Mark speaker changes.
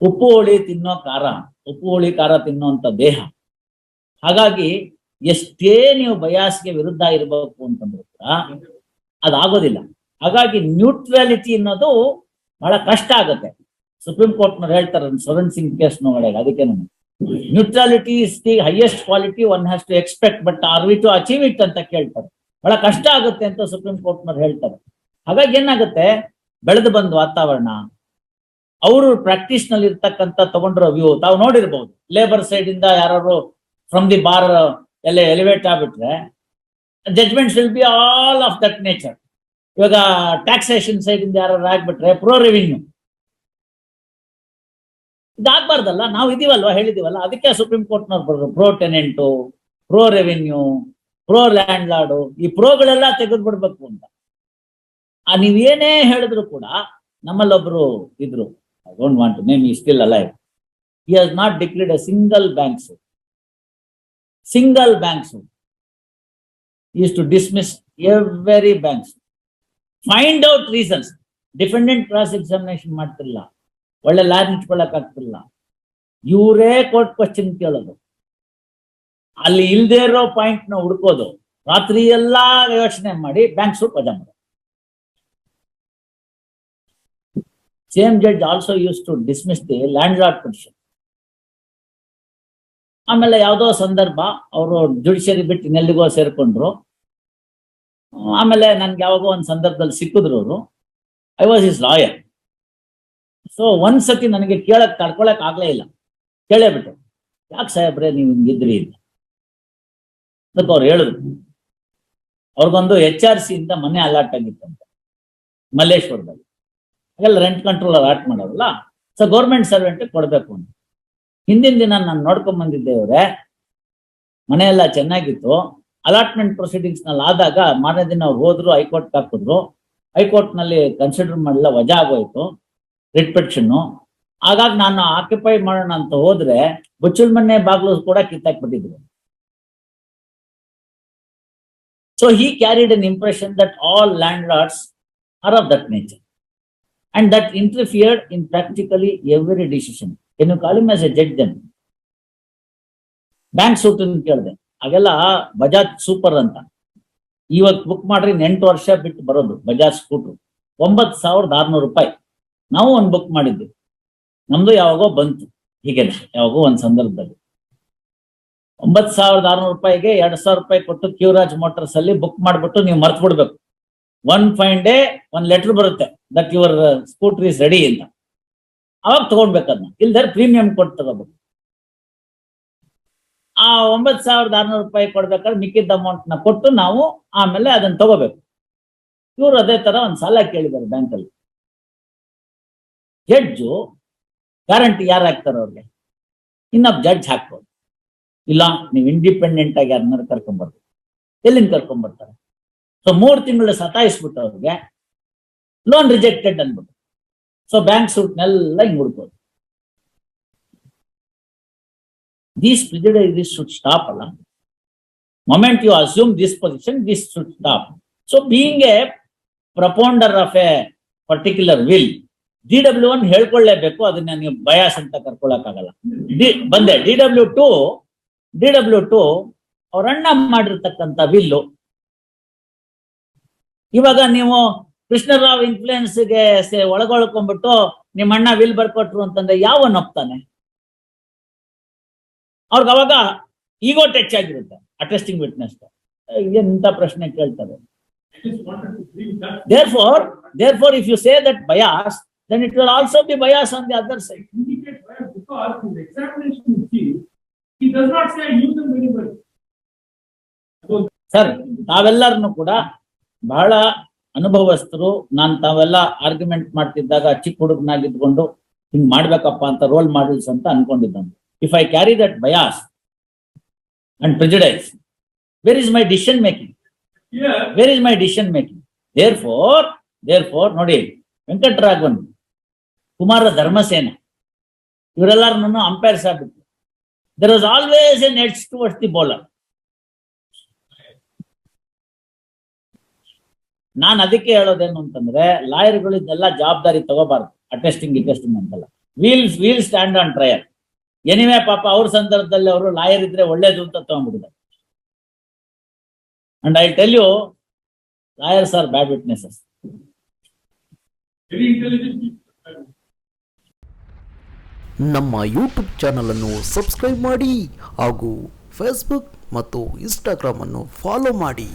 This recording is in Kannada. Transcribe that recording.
Speaker 1: ಉಪ್ಪು ಹುಳಿ ತಿನ್ನೋ ಖಾರ, ಉಪ್ಪು ಹುಳಿ ಖಾರ ತಿನ್ನೋಂಥ ದೇಹ. ಹಾಗಾಗಿ ಎಷ್ಟೇ ನೀವು ಬಯಾಸ್ಗೆ ವಿರುದ್ಧ ಇರಬೇಕು ಅಂತಂದ್ರೂ ಕೂಡ ಅದಾಗೋದಿಲ್ಲ. ಹಾಗಾಗಿ ನ್ಯೂಟ್ರಾಲಿಟಿ ಅನ್ನೋದು ಬಹಳ ಕಷ್ಟ ಆಗುತ್ತೆ. ಸುಪ್ರೀಂ ಕೋರ್ಟ್ನವ್ರು ಹೇಳ್ತಾರೆ ಸ್ವರಣ್ ಸಿಂಗ್ ಕೇಸ್ ನೋಡಿದಾಗ, ಅದಕ್ಕೆ neutrality is the highest quality one has to expect, but are we to achieve it ಅಂತ ಕೇಳ್ತಾರೆ. ಬಹಳ ಕಷ್ಟ ಆಗುತ್ತೆ ಅಂತ ಸುಪ್ರೀಂ ಕೋರ್ಟ್ನವ್ರು ಹೇಳ್ತಾರೆ. ಹಾಗಾಗಿ ಏನಾಗುತ್ತೆ, ಬೆಳೆದು ಬಂದ ವಾತಾವರಣ, ಅವರು ಪ್ರಾಕ್ಟೀಸ್ ನಲ್ಲಿ ಇರ್ತಕ್ಕಂಥ ತಗೊಂಡಿರೋ ವ್ಯೂ ತಾವು ನೋಡಿರ್ಬಹುದು. ಲೇಬರ್ ಸೈಡ್ ಇಂದ ಯಾರು ಫ್ರಮ್ ದಿ ಬಾರ್ ಎಲ್ಲ ಎಲಿವೇಟ್ ಆಗ್ಬಿಟ್ರೆ judgements will be all of that nature. ಇವಾಗ ಟ್ಯಾಕ್ಸೇಷನ್ ಸೈಡ್ ಇಂದ ಯಾರು ಆಗ್ಬಿಟ್ರೆ ಪ್ರೋ ರೆವಿನ್ಯೂ. ಇದಾಗಬಾರ್ದಲ್ಲ, ನಾವು ಇದೀವಲ್ವಾ, ಹೇಳಿದೀವಲ್ಲ. ಅದಕ್ಕೆ ಸುಪ್ರೀಂ ಕೋರ್ಟ್ನವ್ರು ಬರೋದು pro tenant, pro revenue, pro landlord, ಈ ಪ್ರೋಗಳೆಲ್ಲ ತೆಗೆದು ಬಿಡ್ಬೇಕು ಅಂತ. ನೀವೇನೇ ಹೇಳಿದ್ರು ಕೂಡ, ನಮ್ಮಲ್ಲೊಬ್ರು ಇದ್ರು, I don't want to name, he still alive. He has not declared a single bank suit. Single bank suit. He used to dismiss every bank suit. Find out reasons. Defendant cross examination ಮಾಡ್ತಿಲ್ಲ, ಒಳ್ಳೆ ಲ್ಯಾಬ್ ಇಟ್ಕೊಳ್ಳಕ್ ಆಗ್ತಿಲ್ಲ, ಇವರೇ ಕೋರ್ಟ್ ಕ್ವಶನ್ ಕೇಳೋದು, ಅಲ್ಲಿ ಇಲ್ದೇ ಇರೋ ಪಾಯಿಂಟ್ ನ ಹುಡ್ಕೋದು, ರಾತ್ರಿ ಎಲ್ಲಾ ಯೋಚನೆ ಮಾಡಿ ಬ್ಯಾಂಕ್ ಸೂಟ್ ವಜಾ ಮಾಡೋದು. Same judge also used to dismiss the landlord petition. ಆಮೇಲೆ ಯಾವುದೋ ಸಂದರ್ಭ ಅವರು ಜುಡಿಷಿಯರಿ ಬಿಟ್ಟು ಇನ್ನೆಲ್ಲಿಗೋ ಸೇರ್ಕೊಂಡ್ರು. ಆಮೇಲೆ ನನ್ಗೆ ಯಾವಾಗೋ ಒಂದು ಸಂದರ್ಭದಲ್ಲಿ ಸಿಕ್ಕಿದ್ರು ಅವರು. I was is lawyer. So ಒಂದ್ಸತಿ ನನಗೆ ತಡ್ಕೊಳಕ್ ಆಗ್ಲೇ ಇಲ್ಲ, ಕೇಳೇಬಿಟ್ಟು, ಯಾಕೆ ಸಾಹೇಬ್ರೆ ನೀವು ಹಿಂಗಿದ್ರಿ ಅಂತ. ಅದಕ್ಕೆ ಅವ್ರು ಹೇಳಿದ್ರು, ಅವ್ರಿಗೊಂದು HRC ಇಂದ ಮನೆ ಅಲಾಟ್ ಆಗಿತ್ತಂತೆ ಮಲ್ಲೇಶ್ವರದಲ್ಲಿ. ಹಾಗೆಲ್ಲ ರೆಂಟ್ ಕಂಟ್ರೋಲ್ ಅಲಾಟ್ ಮಾಡೋರಲ್ಲ, ಸೊ ಗೌರ್ಮೆಂಟ್ ಸರ್ವೆಂಟ್ ಕೊಡ್ಬೇಕು ಅಂತ. ಹಿಂದಿನ ದಿನ ನಾನು ನೋಡ್ಕೊಂಡ್ ಬಂದಿದ್ದೇವ್ರೆ, ಮನೆಯೆಲ್ಲ ಚೆನ್ನಾಗಿತ್ತು. ಅಲಾಟ್ಮೆಂಟ್ ಪ್ರೊಸೀಡಿಂಗ್ಸ್ ನಲ್ಲಿ ಆದಾಗ ಮಾರನೇ ದಿನ ಅವ್ರು ಹೋದ್ರು, ಹೈಕೋರ್ಟ್ ಹಾಕಿದ್ರು. ಹೈಕೋರ್ಟ್ ನಲ್ಲಿ ಕನ್ಸಿಡರ್ ಮಾಡಲಿಲ್ಲ, ವಜಾ ಆಗೋಯ್ತು ರಿಟ್ ಪಿಟಿಷನ್ನು. ಹಾಗಾಗಿ ನಾನು ಆಕ್ಯುಪೈ ಮಾಡೋಣ ಅಂತ ಹೋದ್ರೆ ಬುಚ್ಚಲ್ ಮನೆ ಬಾಗ್ಲು ಕೂಡ ಕಿತ್ತಾಕ್ಬಿಟ್ಟಿದ್ರು. So he carried an impression that all landlords are of that nature and that interfered in practically every decision. Can you call him as a judge then? Bank suit ಕೇಳಿದೆ, ಹಾಗೆಲ್ಲ ಬಜಾಜ್ ಸೂಪರ್ ಅಂತ ಇವತ್ತು ಬುಕ್ ಮಾಡ್ರಿ 8 ವರ್ಷ ಬಿಟ್ಟು ಬರೋದು ಬಜಾಜ್ ಸ್ಕೂಟ್ರು, 9,600 ರೂಪಾಯಿ. ನಾವು ಒಂದು ಬುಕ್ ಮಾಡಿದ್ವಿ, ನಮ್ದು ಯಾವಾಗೋ ಬಂತು ಹೀಗೆ, ಯಾವಾಗೋ ಒಂದು ಸಂದರ್ಭದಲ್ಲಿ 9,600 ರೂಪಾಯಿಗೆ 2,000 ರೂಪಾಯಿ ಕೊಟ್ಟು ಕ್ಯೂರಾಜ್ ಮೋಟರ್ಸ್ ಅಲ್ಲಿ ಬುಕ್ ಮಾಡ್ಬಿಟ್ಟು ನೀವು ಮರ್ತು ಬಿಡ್ಬೇಕು. ಒನ್ ಫೈನ್ ಡೇ ಒಂದು ಲೆಟರ್ ಬರುತ್ತೆ that your scooter is ready ಅಂತ. ಅವಾಗ ತಗೊಂಡ್ಬೇಕದ್ನ, ಇಲ್ದಾರೆ ಪ್ರೀಮಿಯಂ ಕೊಟ್ಟು ತಗೋಬೇಕು. ಆ 9,600 ರೂಪಾಯಿ ಕೊಡ್ಬೇಕಾದ್ರೆ ಮಿಕ್ಕಿದ್ದ ಅಮೌಂಟ್ ನ ಕೊಟ್ಟು ನಾವು ಆಮೇಲೆ ಅದನ್ನ ತಗೋಬೇಕು. ಇವರು ಅದೇ ತರ ಒಂದು ಸಾಲ ಕೇಳಿದ್ದಾರೆ ಬ್ಯಾಂಕಲ್ಲಿ. ಜಡ್ಜು ಗ್ಯಾರಂಟಿ ಯಾರು ಹಾಕ್ತಾರೆ ಅವ್ರಿಗೆ? ಇನ್ನೊಬ್ಬ ಜಡ್ಜ್ ಹಾಕ್ಬೋದು. ಇಲ್ಲ, ನೀವು ಇಂಡಿಪೆಂಡೆಂಟ್ ಆಗಿ ಯಾರನ್ನಾರು ಕರ್ಕೊಂಡ್ಬರ್ಬೇಕು. ಎಲ್ಲಿಂದ ಕರ್ಕೊಂಡ್ಬರ್ತಾರೆ? ಸೊ 3 ತಿಂಗಳು ಸತಾಯಿಸ್ಬಿಟ್ಟು ಅವ್ರಿಗೆ ಲೋನ್ ರಿಜೆಕ್ಟೆಡ್ ಅನ್ಬಿಟ್ಟು. ಸೊ ಬ್ಯಾಂಕ್ ಸೂಟ್ನೆಲ್ಲ ಹಿಂಗ್ ಹುಡ್ಕೋದು. These prejudices should stop ಅಲ್ಲ. Moment you assume this position, this should stop. So being a propounder of a particular will, DW1 ಹೇಳ್ಕೊಳ್ಳೇಬೇಕು, ಅದನ್ನ ನೀವು ಬಯಾಸ್ ಅಂತ ಕರ್ಕೊಳಕ್ಕಾಗಲ್ಲ. ಬಂದೆ DW2 ಅವ್ರ ಅಣ್ಣ ಮಾಡಿರ್ತಕ್ಕಂಥ ವಿಲ್ಲು. ಇವಾಗ ನೀವು ಕೃಷ್ಣರಾವ್ ಇನ್ಫ್ಲೂಯೆನ್ಸ್ಗೆ ಒಳಗೊಳ್ಕೊಂಡ್ಬಿಟ್ಟು ನಿಮ್ಮ ಅಣ್ಣ ವಿಲ್ ಬರ್ಕೊಟ್ರು ಅಂತಂದ್ರೆ ಯಾವನ್ ಒಪ್ತಾನೆ? ಅವ್ರಿಗೆ ಅವಾಗ ಈಗೋ ಟಚ್ ಆಗಿರುತ್ತೆ ಅಟೆಸ್ಟಿಂಗ್ ವಿಟ್ನೆಸ್. ಎಂತ ಪ್ರಶ್ನೆ ಕೇಳ್ತಾರೆ. therefore if you say that bias, then it will also be bias on the other side.
Speaker 2: Because in the examination he does not say use them very well.
Speaker 1: Sir, ತಾವೆಲ್ಲರನ್ನು ಕೂಡ ಬಹಳ ಅನುಭವಸ್ಥರು. ನಾನು ತಾವೆಲ್ಲ ಆರ್ಗ್ಯುಮೆಂಟ್ ಮಾಡ್ತಿದ್ದಾಗ ಚಿಕ್ಕ ಹುಡುಗನಾಗಿದ್ಕೊಂಡು ಹಿಂಗ್ ಮಾಡ್ಬೇಕಪ್ಪ ಅಂತ ರೋಲ್ ಮಾಡೆಲ್ಸ್ ಅಂತ ಅನ್ಕೊಂಡಿದ್ದಾನೆ. If I carry that bias and prejudice, where is my decision making?
Speaker 2: Yeah.
Speaker 1: Where is my decision making? Therefore ನೋಡಿ, ವೆಂಕಟರಾಘವನ್, ಕುಮಾರ ಧರ್ಮಸೇನ, ಇವರೆಲ್ಲರನ್ನು ಅಂಪೈರ್ಸ್ ಆಗ್ಬಿಟ್ಟು there was always an edge towards the bowler. ನಾನು ಅದಕ್ಕೆ ಹೇಳೋದೇನು ಅಂತಂದ್ರೆ, ಲಾಯರ್ಗಳು ಇದೆಲ್ಲ ಜವಾಬ್ದಾರಿ ತಗೋಬಾರ್ದು. ಅಟೆಸ್ಟಿಂಗ್ ಅಂತಲ್ಲ, we'll stand on trial. Anyway ಪಾಪ ಅವ್ರ ಸಂದರ್ಭದಲ್ಲಿ ಅವರು ಲಾಯರ್ ಇದ್ರೆ ಒಳ್ಳೇದು ಅಂತ ತಗೊಂಡ್ಬಿಟ್ಟಿದ್ದಾರೆ. And I tell you, lawyers are bad witnesses.
Speaker 2: Very intelligent people.
Speaker 3: ನಮ್ಮ ಯೂಟ್ಯೂಬ್ ಚಾನಲನ್ನು ಸಬ್ಸ್ಕ್ರೈಬ್ ಮಾಡಿ ಹಾಗೂ ಫೇಸ್ಬುಕ್ ಮತ್ತು ಇನ್ಸ್ಟಾಗ್ರಾಮನ್ನು ಫಾಲೋ ಮಾಡಿ.